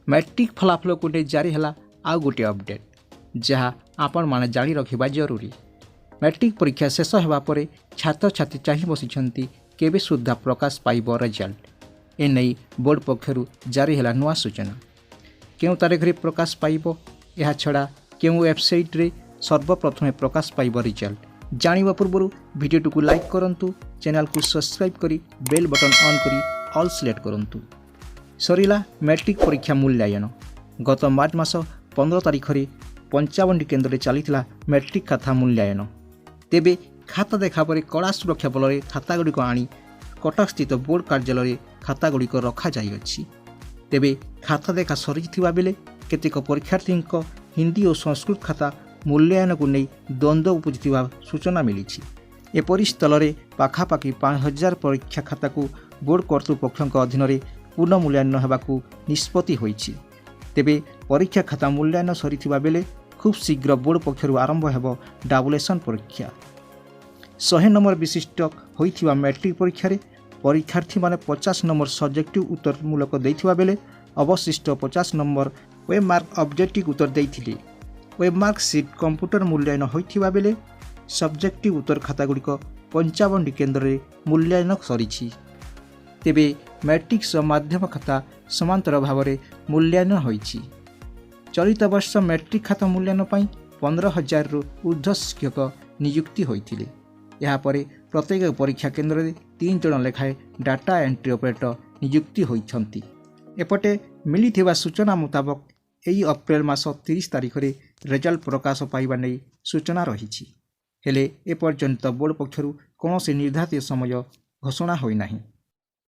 Matric फलाफल को नहीं जारी है आउ गोटे अपडेट जहाँ आपण मैंने जानी रखा जरूरी। मैट्रिक परीक्षा शेष होगापर छात्र छात्री चाह बसी केबे सुधा प्रकाश पाइब रिजल्ट एने बोर्ड पक्षर जारी है नुआ सूचना। केउ तारीख में प्रकाश पाइब यह छड़ा केउ वेबसाइट रे सर्वप्रथमे प्रकाश पाइब रिजल्ट जानिबा पूर्व वीडियो को लाइक करंतु, चैनल को सब्सक्राइब करी बेल बटन ऑन करी ऑल सिलेक्ट करंतु। सरिला मैट्रिक परीक्षा मूल्यांकन गत मार्च मास 15 तारिख में 55 केन्द्र में चली मैट्रिक खाता मूल्यांकन। तेबे खाता देखा पर कड़ा सुरक्षा बल खातागुड़िक आनी कटक स्थित बोर्ड कार्यालय खातागुड़िक रखा जाइछि। तेबे खाता देखा सरी बेले केतेक परीक्षार्थी हिंदी और संस्कृत खाता मूल्यांकन को नहीं द्वंद्व उपजी सूचना मिली। एपरी स्थल में पाखापाखि 5000 परीक्षा खाता को बोर्ड कर्तृपक्ष अधीन में पुनः मूल्यांकन होगाकू निष्पत्ति होइछि। तेबे परीक्षा खाता मूल्यांकन सरी बेले खूब शीघ्र बोर्ड पक्षर आरंभ हो डाबुलेसन परीक्षा। 100 नंबर विशिष्ट होइथिबा मैट्रिक परीक्षा परीक्षार्थी माने 50 नंबर सब्जेक्टिव उत्तर मूलक देइथिबा बेले अवशिष्ट 50 नंबर वेब मार्क ऑब्जेक्टिव उत्तर देइथिले। वेब मार्क सीट कंप्यूटर मूल्यांकन होइथिबा बेले सब्जेक्टिव उत्तर खातागुड़िक 55 केन्द्र में मूल्यांकन सरी। तेबे मैट्रिक माध्यम खाता समांतर भाव में मूल्यांकन होइछि। चलित वर्ष मैट्रिक खाता मूल्यांकन 15,000 रु ऊर्ध्व शिक्षक नियुक्ति होइथिले। यापर प्रत्येक परीक्षा केन्द्र में 3 जन लेखाएं डाटा एंट्री ऑपरेटर नियुक्ति होइछंती। एपटे मिलिथिबा सूचना मुताबक यही अप्रैल मास 30 तारिख में रिजल्ट प्रकाश पाइबा नहीं सूचना रही। हेले एपर्यंत बोर्ड पक्षर कौन निर्धारित समय घोषणा होई नाही।